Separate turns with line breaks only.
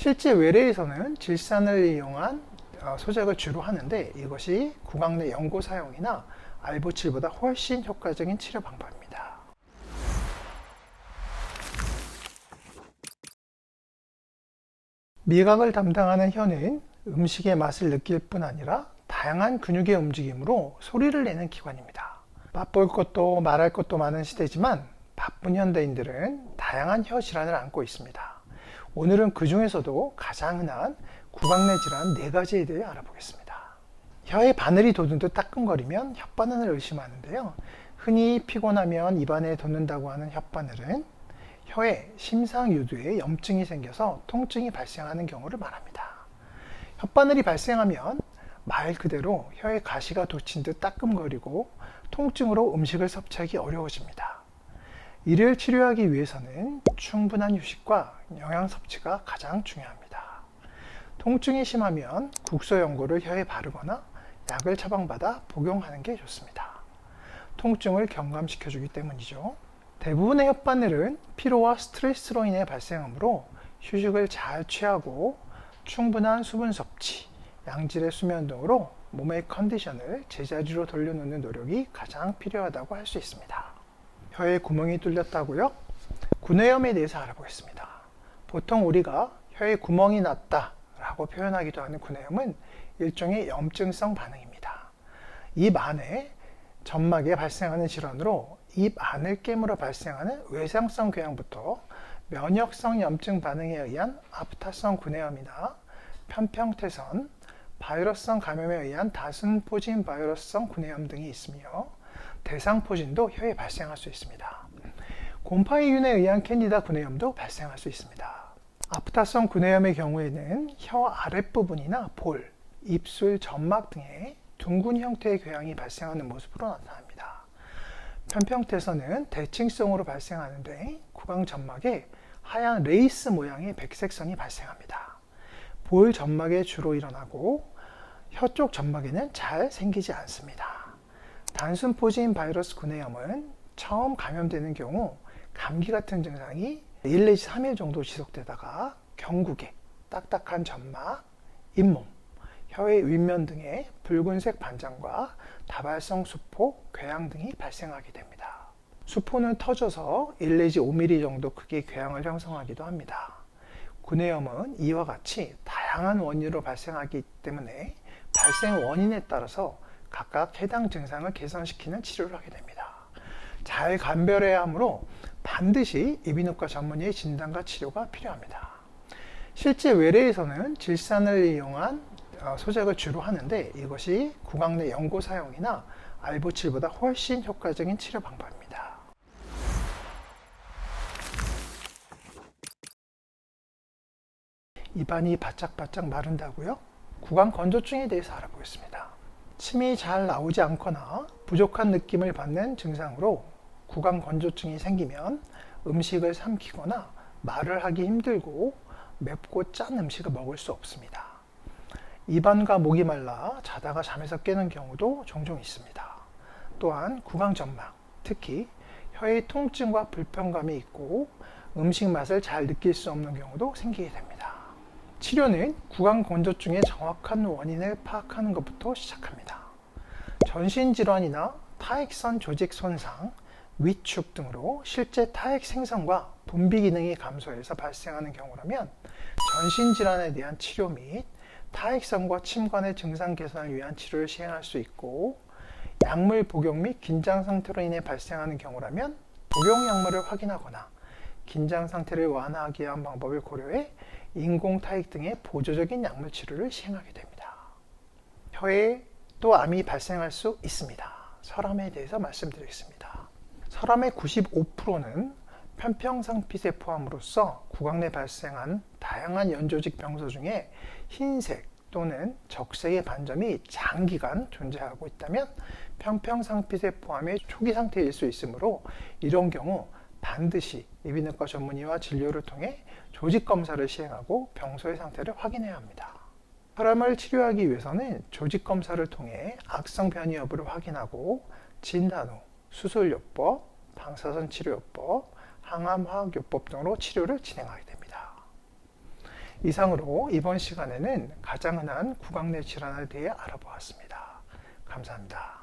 실제 외래에서는 질산을 이용한 소작을 주로 하는데 이것이 구강 내 연고 사용이나 알보칠보다 훨씬 효과적인 치료 방법입니다. 미각을 담당하는 혀는 음식의 맛을 느낄 뿐 아니라 다양한 근육의 움직임으로 소리를 내는 기관입니다. 맛볼 것도 말할 것도 많은 시대지만 바쁜 현대인들은 다양한 혀 질환을 앓고 있습니다. 오늘은 그 중에서도 가장 흔한 구강 내 질환 4가지에 대해 알아보겠습니다. 혀에 바늘이 돋은 듯 따끔거리면 혓바늘을 의심하는데요. 흔히 피곤하면 입안에 돋는다고 하는 혓바늘은 혀에 심상유두에 염증이 생겨서 통증이 발생하는 경우를 말합니다. 혓바늘이 발생하면 말 그대로 혀에 가시가 돋친 듯 따끔거리고 통증으로 음식을 섭취하기 어려워집니다. 이를 치료하기 위해서는 충분한 휴식과 영양 섭취가 가장 중요합니다. 통증이 심하면 국소 연고를 혀에 바르거나 약을 처방받아 복용하는 게 좋습니다. 통증을 경감시켜주기 때문이죠. 대부분의 혓바늘은 피로와 스트레스로 인해 발생하므로 휴식을 잘 취하고 충분한 수분 섭취, 양질의 수면 등으로 몸의 컨디션을 제자리로 돌려놓는 노력이 가장 필요하다고 할 수 있습니다. 혀에 구멍이 뚫렸다고요? 구내염에 대해서 알아보겠습니다. 보통 우리가 혀에 구멍이 났다 라고 표현하기도 하는 구내염은 일종의 염증성 반응입니다. 입 안에 점막에 발생하는 질환으로 입 안을 깨물어 발생하는 외상성 궤양부터 면역성 염증 반응에 의한 아프타성 구내염이나 편평태선, 바이러스성 감염에 의한 다순포진 바이러스성 구내염 등이 있으며 대상포진도 혀에 발생할 수 있습니다. 곰팡이균에 의한 캔디다 구내염도 발생할 수 있습니다. 아프타성 구내염의 경우에는 혀 아랫부분이나 볼, 입술, 점막 등에 둥근 형태의 궤양이 발생하는 모습으로 나타납니다. 편평태선은 대칭성으로 발생하는데 구강 점막에 하얀 레이스 모양의 백색선이 발생합니다. 볼 점막에 주로 일어나고 혀 쪽 점막에는 잘 생기지 않습니다. 단순포진 바이러스 구내염은 처음 감염되는 경우 감기 같은 증상이 1 내지 3일 정도 지속되다가 경국에 딱딱한 점막, 잇몸, 혀의 윗면 등에 붉은색 반장과 다발성 수포, 궤양 등이 발생하게 됩니다. 수포는 터져서 1 내지 5mm 정도 크기의 궤양을 형성하기도 합니다. 구내염은 이와 같이 다양한 원인으로 발생하기 때문에 발생 원인에 따라서 각각 해당 증상을 개선시키는 치료를 하게 됩니다. 잘 감별해야 하므로 반드시 이비인후과 전문의의 진단과 치료가 필요합니다. 실제 외래에서는 질산을 이용한 소작을 주로 하는데 이것이 구강 내 연고 사용이나 알보칠보다 훨씬 효과적인 치료 방법입니다. 입안이 바짝바짝 마른다고요? 구강 건조증에 대해서 알아보겠습니다. 침이 잘 나오지 않거나 부족한 느낌을 받는 증상으로 구강 건조증이 생기면 음식을 삼키거나 말을 하기 힘들고 맵고 짠 음식을 먹을 수 없습니다. 입안과 목이 말라 자다가 잠에서 깨는 경우도 종종 있습니다. 또한 구강 점막, 특히 혀의 통증과 불편감이 있고 음식 맛을 잘 느낄 수 없는 경우도 생기게 됩니다. 치료는 구강 건조증의 정확한 원인을 파악하는 것부터 시작합니다. 전신질환이나 타액선 조직 손상, 위축 등으로 실제 타액 생성과 분비 기능이 감소해서 발생하는 경우라면 전신질환에 대한 치료 및 타액선과 침관의 증상 개선을 위한 치료를 시행할 수 있고, 약물 복용 및 긴장 상태로 인해 발생하는 경우라면 복용 약물을 확인하거나 긴장 상태를 완화하기 위한 방법을 고려해 인공타액 등의 보조적인 약물 치료를 시행하게 됩니다. 혀에 또 암이 발생할 수 있습니다. 설암에 대해서 말씀드리겠습니다. 설암의 95%는 편평상피세 포함으로써 구강 내 발생한 다양한 연조직 병소 중에 흰색 또는 적색의 반점이 장기간 존재하고 있다면 편평상피세 포함의 초기 상태일 수 있으므로 이런 경우 반드시 이비인후과 전문의와 진료를 통해 조직 검사를 시행하고 병소의 상태를 확인해야 합니다. 혈암을 치료하기 위해서는 조직 검사를 통해 악성 변이 여부를 확인하고 진단 후 수술요법, 방사선 치료요법, 항암 화학요법 등으로 치료를 진행하게 됩니다. 이상으로 이번 시간에는 가장 흔한 구강내 질환에 대해 알아보았습니다. 감사합니다.